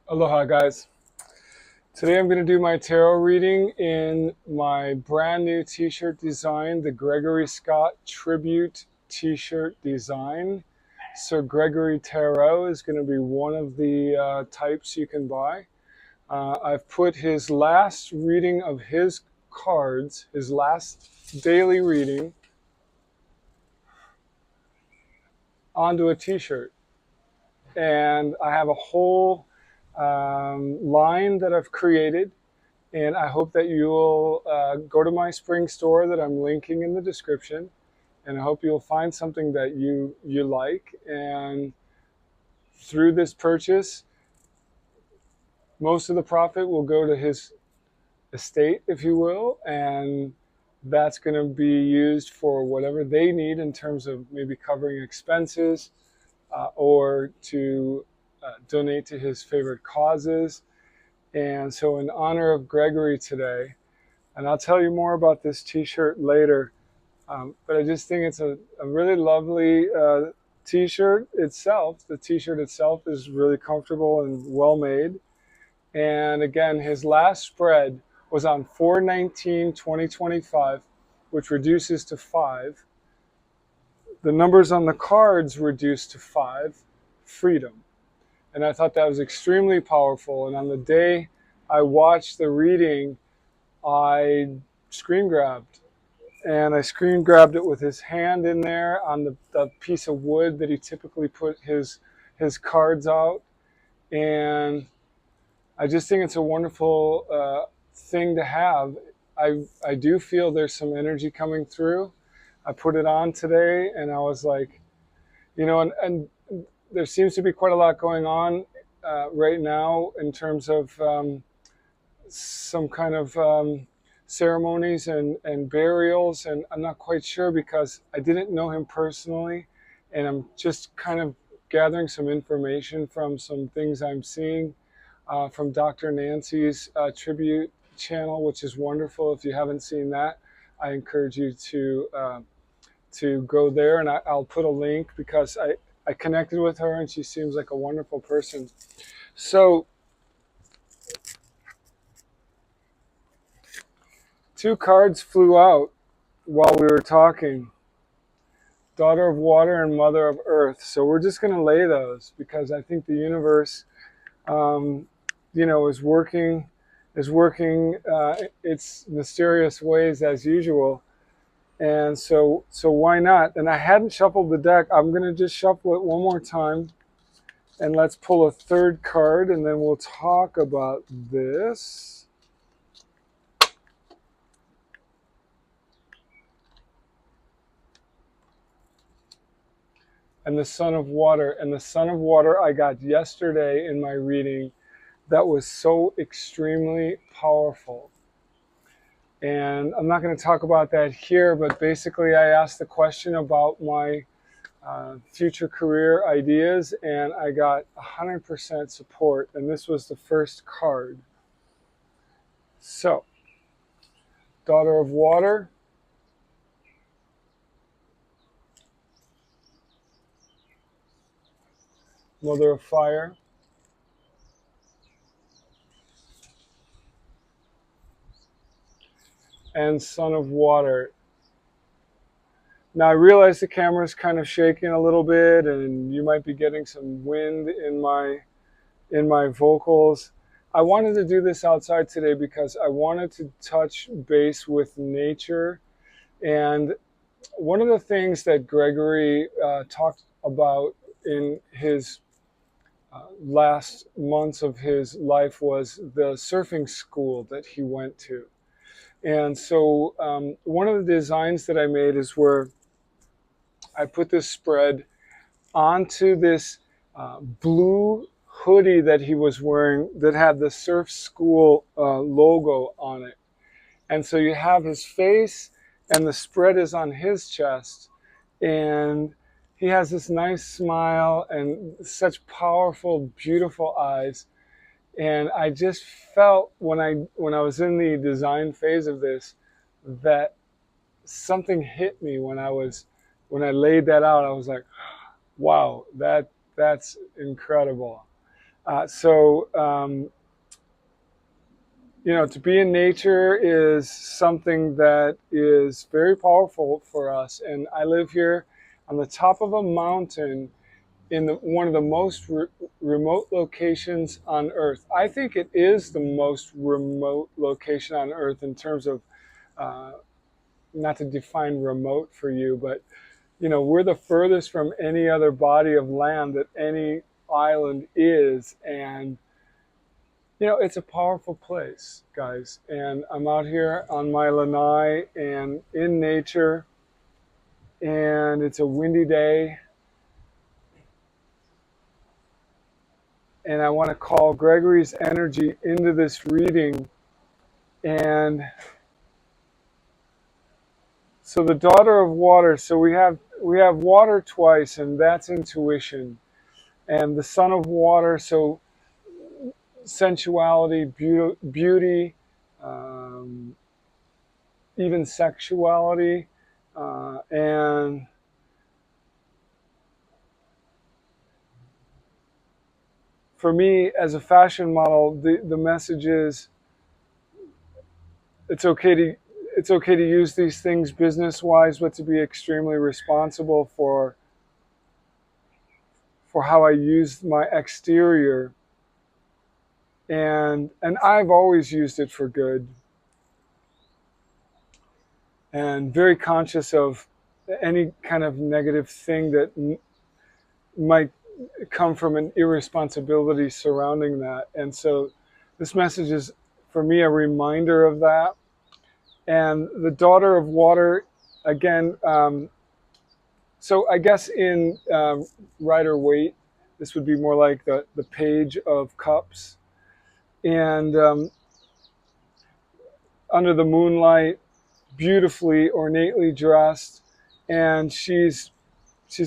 Aloha guys. Today I'm going to do my tarot reading in my brand new t-shirt design, the Gregory Scott Tribute t-shirt design. So Gregory Tarot is going to be one of the types you can buy. I've put his last reading of his cards, his last daily reading, onto a t-shirt. And I have a whole line that I've created. And I hope that you will go to my spring store that I'm linking in the description. And I hope you'll find something that you like. And through this purchase, most of the profit will go to his estate, if you will. And that's going to be used for whatever they need in terms of maybe covering expenses or to donate to his favorite causes. And so in honor of Gregory today, and I'll tell you more about this t-shirt later, but I just think it's a really lovely t-shirt itself. The t-shirt itself is really comfortable and well made. And again, his last spread was on 4/19/2025, which reduces to 5. The numbers on the cards reduced to 5, freedom. And I thought that was extremely powerful. And on the day I watched the reading, I screen grabbed. And I screen grabbed it with his hand in there on the piece of wood that he typically put his cards out. And I just think it's a wonderful thing to have. I do feel there's some energy coming through. I put it on today and I was like, and there seems to be quite a lot going on right now in terms of some kind of ceremonies and burials, and I'm not quite sure because I didn't know him personally, and I'm just kind of gathering some information from some things I'm seeing from Dr. Nancy's tribute channel, which is wonderful. If you haven't seen that, I encourage you to go there, and I'll put a link because I connected with her and she seems like a wonderful person. So 2 cards flew out while we were talking. Daughter of Water and Mother of Earth. So we're just going to lay those because I think the universe, is working its mysterious ways as usual. And so why not? And I hadn't shuffled the deck. I'm going to just shuffle it one more time. And let's pull a 3rd card, and then we'll talk about this. And the Son of Water. And the Son of Water I got yesterday in my reading. That was so extremely powerful. And I'm not going to talk about that here, but basically I asked the question about my future career ideas, and I got 100% support, and this was the first card. So, Daughter of Water, Mother of Fire, and Son of Water. Now I realize the camera is kind of shaking a little bit, and you might be getting some wind in my vocals. I wanted to do this outside today because I wanted to touch base with nature. And one of the things that Gregory talked about in his last months of his life was the surfing school that he went to. And so one of the designs that I made is where I put this spread onto this blue hoodie that he was wearing that had the surf school logo on it. And so you have his face and the spread is on his chest. And he has this nice smile and such powerful, beautiful eyes. And I just felt when I was in the design phase of this that something hit me when I laid that out. I was like, wow, that's incredible. To be in nature is something that is very powerful for us. And I live here on the top of a mountain in one of the most remote locations on Earth. I think it is the most remote location on Earth in terms of, uh, not to define remote for you, but we're the furthest from any other body of land that any island is. And it's a powerful place, guys. And I'm out here on my lanai and in nature, and it's a windy day. And I want to call Gregory's energy into this reading. And so the daughter of water, so we have water twice, and that's intuition. And the son of water, so sensuality, beauty, even sexuality, and for me as a fashion model, the message is it's okay to use these things business wise, but to be extremely responsible for how I use my exterior. And I've always used it for good, and very conscious of any kind of negative thing that might come from an irresponsibility surrounding that. And so this message is for me a reminder of that. And the daughter of water, again, so I guess in Rider Waite, this would be more like the page of cups. And under the moonlight, beautifully, ornately dressed, and she's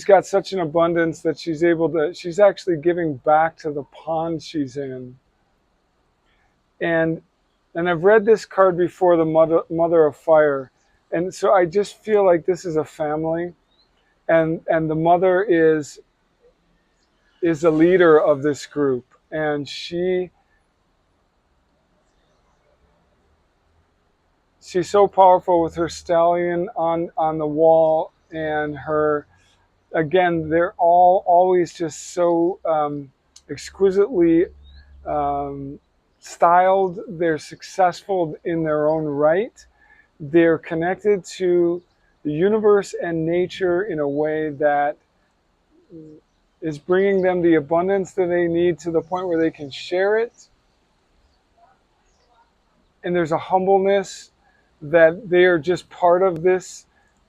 got such an abundance that she's actually giving back to the pond she's in. And I've read this card before, the mother of fire, and so I just feel like this is a family, and the mother is the leader of this group, and she's so powerful with her stallion on the wall, and her, again, they're all always just so exquisitely styled. They're successful in their own right. They're connected to the universe and nature in a way that is bringing them the abundance that they need to the point where they can share it. And there's a humbleness that they are just part of this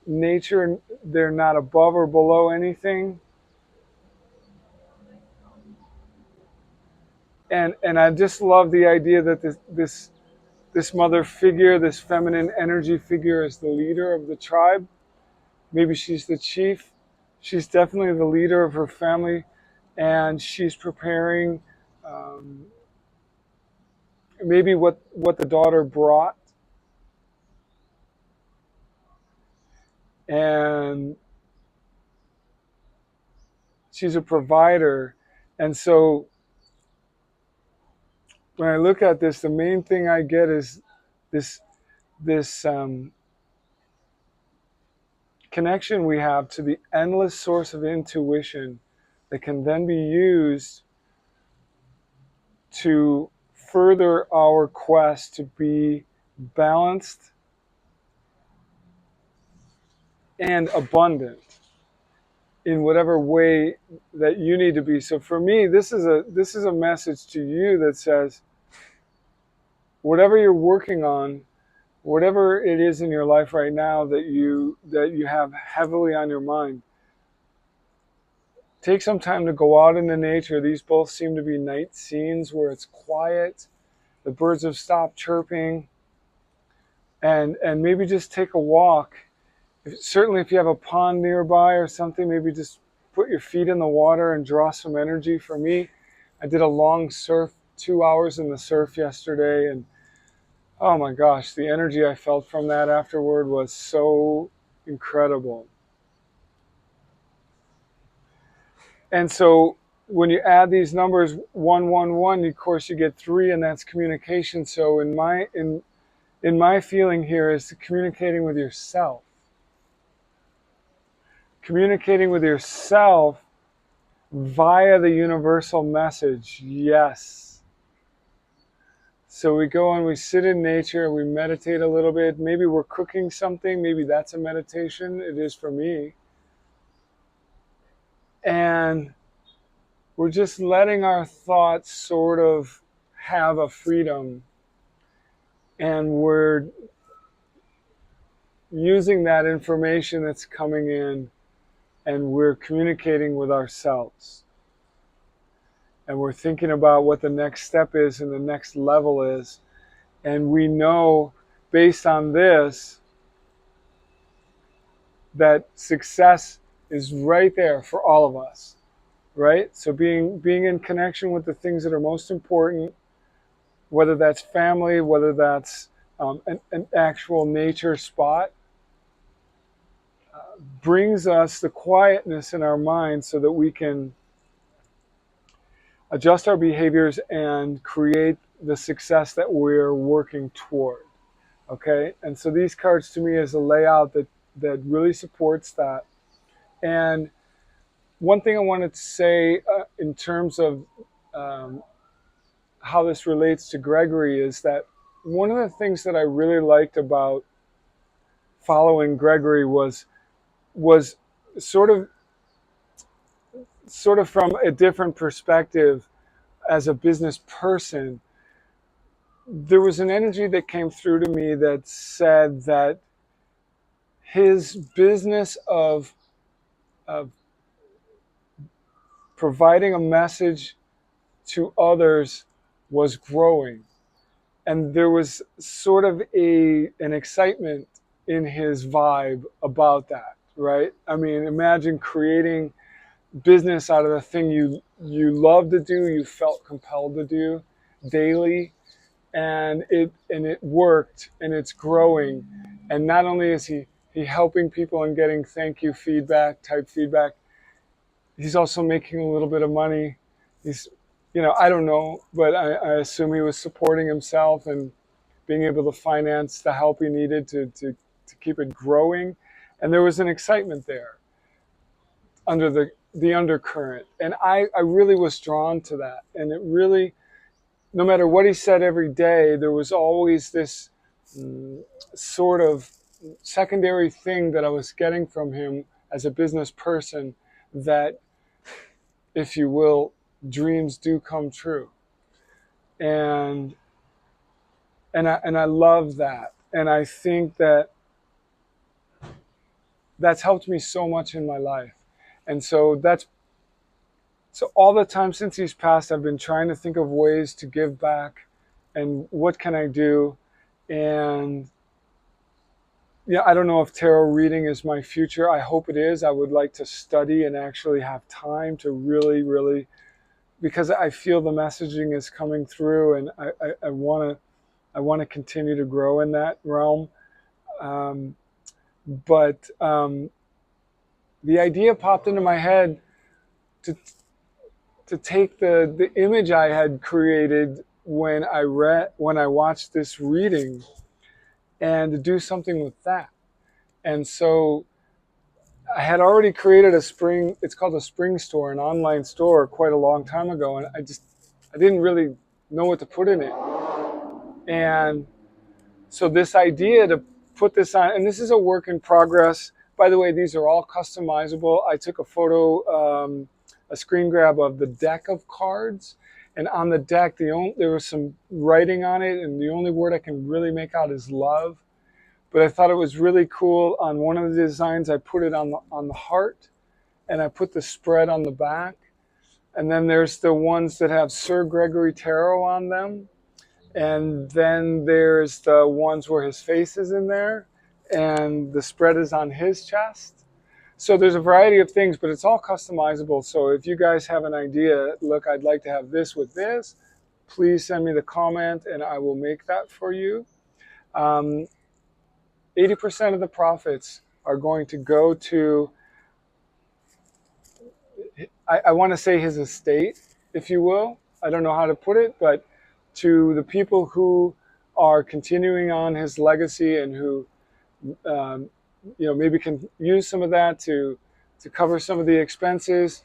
nature, and they're not above or below anything. And I just love the idea that this mother figure, this feminine energy figure, is the leader of the tribe. Maybe she's the chief. She's definitely the leader of her family, and she's preparing maybe what the daughter brought. And she's a provider. And so when I look at this, the main thing I get is this connection we have to the endless source of intuition that can then be used to further our quest to be balanced and abundant in whatever way that you need to be. So for me, this is a message to you that says, whatever you're working on, whatever it is in your life right now that you have heavily on your mind, take some time to go out into nature. These both seem to be night scenes where it's quiet. The birds have stopped chirping. And maybe just take a walk. Certainly if you have a pond nearby or something, maybe just put your feet in the water and draw some energy. For me, I did a long surf, 2 hours in the surf yesterday, and oh my gosh, the energy I felt from that afterward was so incredible. And so when you add these numbers 111, of course you get 3, and that's communication. So in my feeling here is communicating with yourself. Communicating with yourself via the universal message, yes. So we go and we sit in nature, we meditate a little bit. Maybe we're cooking something, maybe that's a meditation. It is for me. And we're just letting our thoughts sort of have a freedom. And we're using that information that's coming in, and we're communicating with ourselves. And we're thinking about what the next step is and the next level is. And we know, based on this, that success is right there for all of us, right? So being in connection with the things that are most important, whether that's family, whether that's an actual nature spot, brings us the quietness in our mind so that we can adjust our behaviors and create the success that we're working toward. Okay, and so these cards to me is a layout that really supports that. And one thing I wanted to say in terms of how this relates to Gregory is that one of the things that I really liked about following Gregory was sort of from a different perspective as a business person. There was an energy that came through to me that said that his business of providing a message to others was growing. And there was sort of an excitement in his vibe about that, right? I mean, imagine creating business out of the thing you love to do, you felt compelled to do daily, and it worked, and it's growing. And not only is he helping people and getting thank you type feedback, he's also making a little bit of money. He's, I don't know, but I assume he was supporting himself and being able to finance the help he needed to keep it growing. And there was an excitement there under the undercurrent. And I really was drawn to that. And it really, no matter what he said every day, there was always this sort of secondary thing that I was getting from him as a business person, that, if you will, dreams do come true. And I love that. And I think that's helped me so much in my life. And so all the time since he's passed, I've been trying to think of ways to give back and what can I do. And yeah, I don't know if tarot reading is my future. I hope it is. I would like to study and actually have time to really, really, because I feel the messaging is coming through, and I want to continue to grow in that realm. But the idea popped into my head to take the image I had created when I watched this reading, and to do something with that. And so I had already created it's called a spring store, an online store, quite a long time ago, and I didn't really know what to put in it. And so this idea to put this on, and this is a work in progress. By the way, these are all customizable. I took a photo, a screen grab of the deck of cards, and on the deck, there was some writing on it, and the only word I can really make out is love. But I thought it was really cool. On one of the designs, I put it on the heart, and I put the spread on the back. And then there's the ones that have Sir Gregory Tarot on them. And then there's the ones where his face is in there, and the spread is on his chest. So there's a variety of things, but it's all customizable. So if you guys have an idea, look, I'd like to have this with this, please send me the comment and I will make that for you. 80% of the profits are going to go to, I want to say his estate, if you will. I don't know how to put it, but to the people who are continuing on his legacy and who um, maybe can use some of that to cover some of the expenses,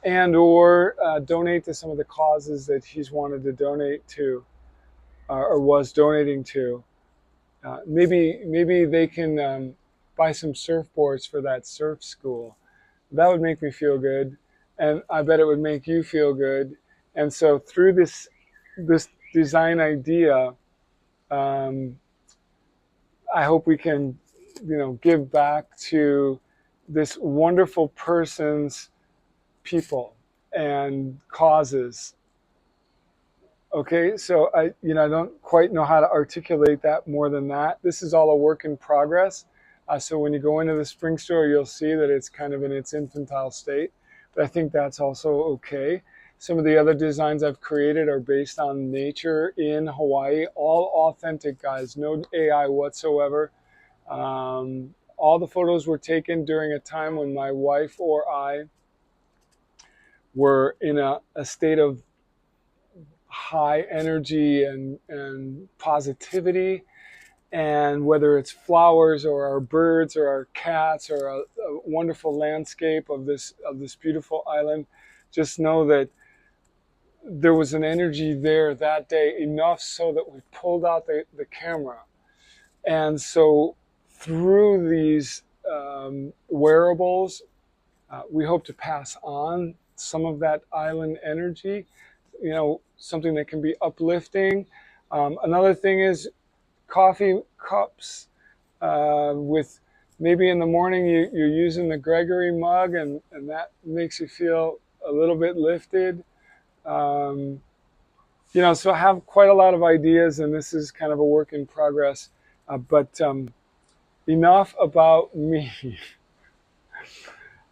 and or donate to some of the causes that he's wanted to donate to, or was donating to. Maybe they can buy some surfboards for that surf school. That would make me feel good, and I bet it would make you feel good. And so through this design idea, um, I hope we can, give back to this wonderful person's people and causes. Okay, so I don't quite know how to articulate that more than that. This is all a work in progress. So when you go into the spring store, you'll see that it's kind of in its infantile state. But I think that's also okay. Some of the other designs I've created are based on nature in Hawaii, all authentic, guys, no AI whatsoever. All the photos were taken during a time when my wife or I were in a state of high energy and positivity. And whether it's flowers or our birds or our cats or a wonderful landscape of this beautiful island, just know that there was an energy there that day, enough so that we pulled out the camera. And so through these wearables, we hope to pass on some of that island energy, something that can be uplifting. Another thing is coffee cups, with maybe in the morning you're using the Gregory mug, and that makes you feel a little bit lifted. Um, so I have quite a lot of ideas, and this is kind of a work in progress. But enough about me.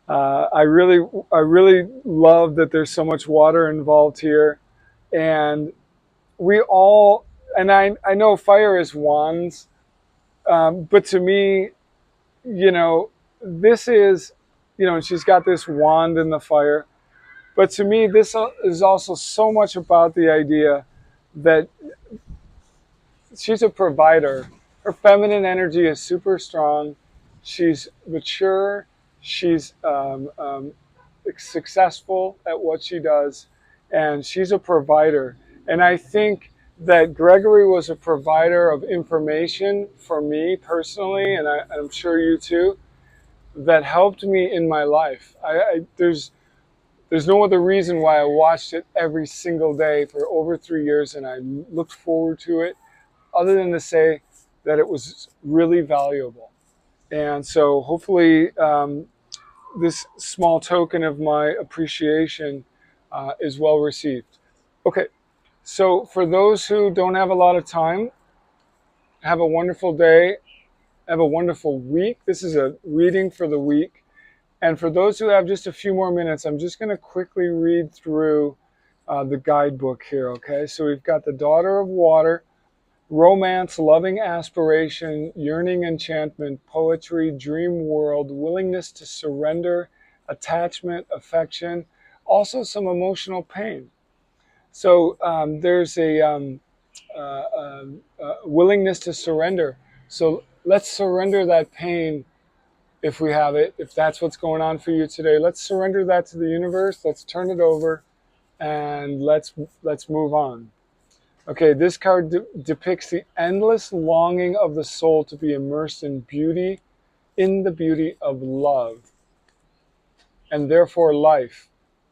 I really love that there's so much water involved here, and we all, and I know fire is wands, but to me, this is, and she's got this wand in the fire, but to me, this is also so much about the idea that she's a provider. Her feminine energy is super strong. She's mature. She's successful at what she does, and she's a provider. And I think that Gregory was a provider of information for me personally, and I'm sure you too, that helped me in my life. There's no other reason why I watched it every single day for over 3 years, and I looked forward to it, other than to say that it was really valuable. And so hopefully this small token of my appreciation is well received. Okay, so for those who don't have a lot of time, have a wonderful day, have a wonderful week. This is a reading for the week. And for those who have just a few more minutes, I'm just going to quickly read through the guidebook here, okay? So we've got the Daughter of Water, romance, loving aspiration, yearning enchantment, poetry, dream world, willingness to surrender, attachment, affection, also some emotional pain. So there's a willingness to surrender. So let's surrender that pain if we have it, if that's what's going on for you today. Let's surrender that to the universe. Let's turn it over, and let's move on. Okay, this card depicts the endless longing of the soul to be immersed in beauty, in the beauty of love, and therefore life.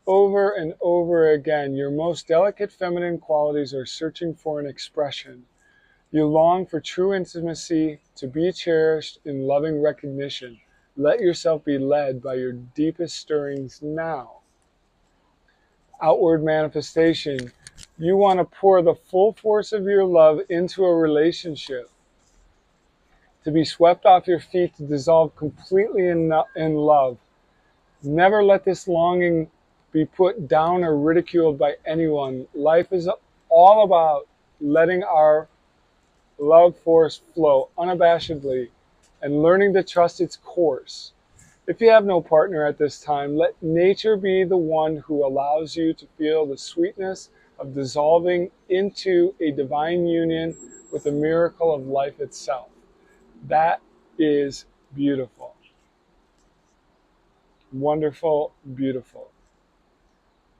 Over and over again, your most delicate feminine qualities are searching for an expression. You long for true intimacy, to be cherished in loving recognition. Let yourself be led by your deepest stirrings now. Outward manifestation. You want to pour the full force of your love into a relationship, to be swept off your feet, to dissolve completely in love. Never let this longing be put down or ridiculed by anyone. Life is all about letting our love force flow unabashedly and learning to trust its course. If you have no partner at this time, let nature be the one who allows you to feel the sweetness of dissolving into a divine union with the miracle of life itself. That is beautiful. Wonderful, beautiful.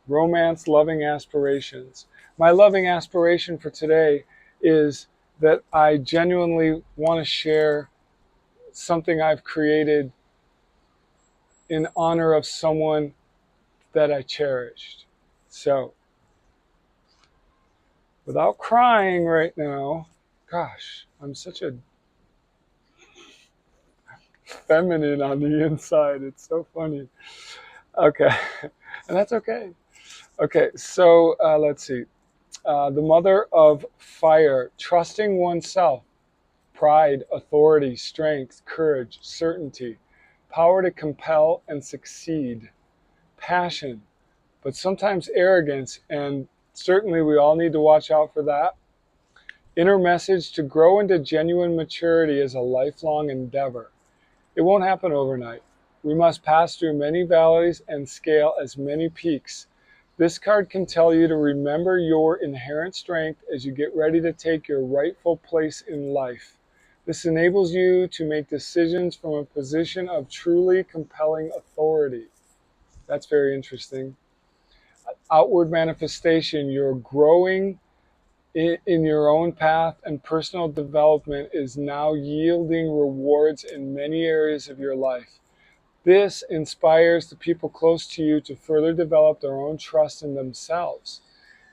Romance, loving aspirations. My loving aspiration for today is that I genuinely want to share something I've created in honor of someone that I cherished. So, without crying right now, gosh, I'm such a feminine on the inside. It's so funny. Okay, and that's okay. Okay, so let's see. The mother of fire, trusting oneself, pride, authority, strength, courage, certainty, power to compel and succeed, passion, but sometimes arrogance, and certainly we all need to watch out for that. Inner message to grow into genuine maturity is a lifelong endeavor. It won't happen overnight. We must pass through many valleys and scale as many peaks. This card can tell you to remember your inherent strength as you get ready to take your rightful place in life. This enables you to make decisions from a position of truly compelling authority. That's very interesting. Outward manifestation, you're growing in your own path, and personal development is now yielding rewards in many areas of your life. This inspires the people close to you to further develop their own trust in themselves.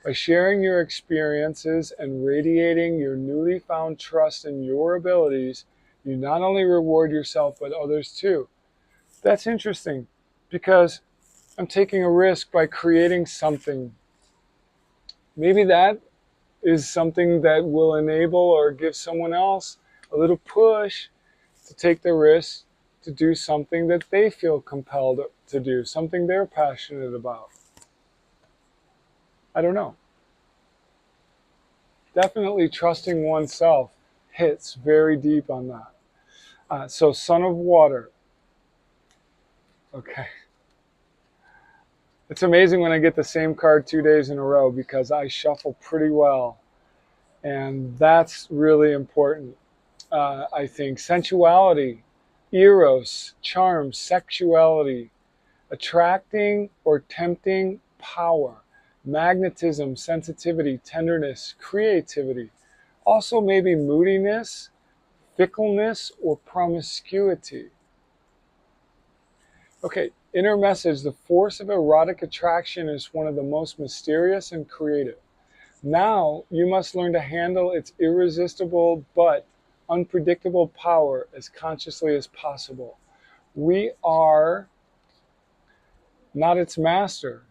By sharing your experiences and radiating your newly found trust in your abilities, you not only reward yourself but others too. That's interesting because I'm taking a risk by creating something. Maybe that is something that will enable or give someone else a little push to take the risk to do something that they feel compelled to do, something they're passionate about. I don't know. Definitely trusting oneself hits very deep on that. So, Son of Water. Okay. It's amazing when I get the same card 2 days in a row because I shuffle pretty well. And that's really important. I think sensuality, eros, charm, sexuality, attracting or tempting power, magnetism, sensitivity, tenderness, creativity. Also, maybe moodiness, fickleness, or promiscuity. Okay, inner message, the force of erotic attraction is one of the most mysterious and creative. Now you must learn to handle its irresistible but unpredictable power as consciously as possible. We are not its master.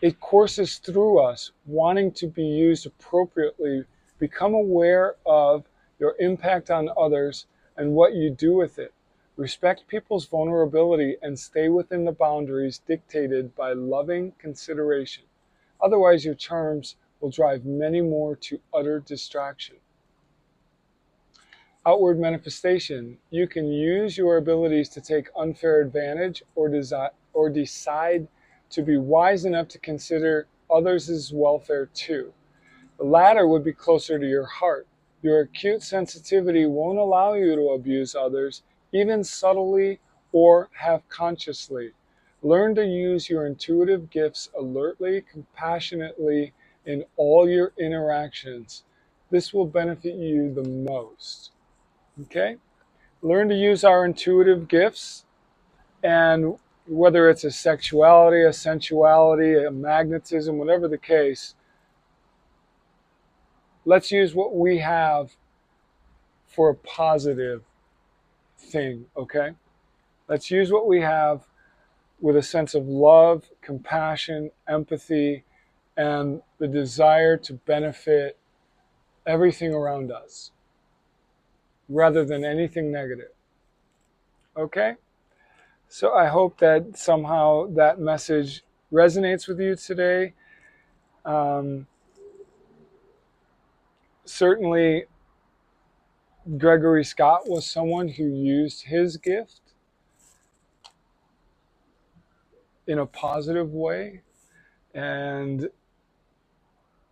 It courses through us, wanting to be used appropriately. Become aware of your impact on others and what you do with it. Respect people's vulnerability and stay within the boundaries dictated by loving consideration. Otherwise, your charms will drive many more to utter distraction. Outward manifestation. You can use your abilities to take unfair advantage or decide to be wise enough to consider others' welfare too. The latter would be closer to your heart. Your acute sensitivity won't allow you to abuse others, even subtly or half consciously. Learn to use your intuitive gifts alertly, compassionately in all your interactions. This will benefit you the most. Okay? Learn to use our intuitive gifts, and whether it's a sexuality, a sensuality, a magnetism, whatever the case, let's use what we have for a positive thing, okay? Let's use what we have with a sense of love, compassion, empathy, and the desire to benefit everything around us rather than anything negative. Okay? So I hope that somehow that message resonates with you today. Certainly, Gregory Scott was someone who used his gift in a positive way. And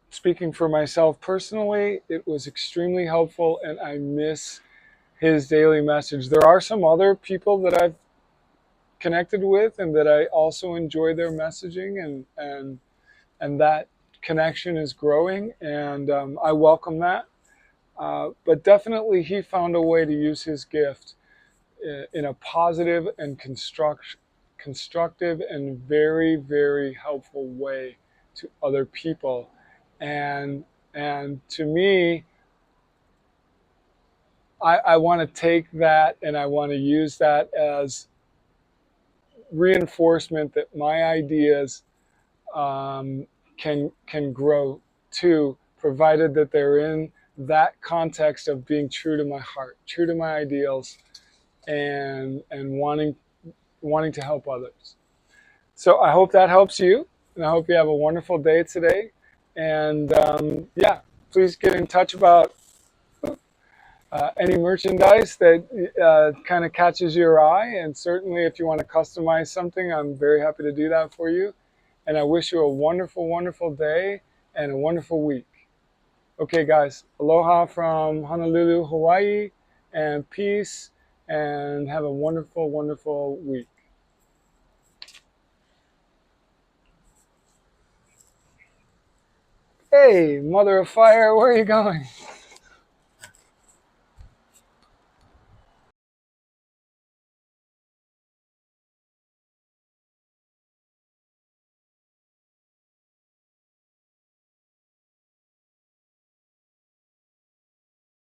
speaking for myself personally, it was extremely helpful, and I miss his daily message. There are some other people that I've connected with and that I also enjoy their messaging, and that connection is growing, and I welcome that. But definitely, he found a way to use his gift in a positive and constructive and very, very helpful way to other people. And to me, I want to take that and I want to use that as reinforcement that my ideas can grow too, provided that they're in that context of being true to my heart, true to my ideals, and wanting to help others. So I hope that helps you, and I hope you have a wonderful day today. And yeah, please get in touch about any merchandise that kind of catches your eye. And certainly, if you want to customize something, I'm very happy to do that for you. And I wish you a wonderful, wonderful day and a wonderful week. Okay, guys, aloha from Honolulu, Hawaii, and peace, and have a wonderful, wonderful week. Hey, mother of fire, where are you going?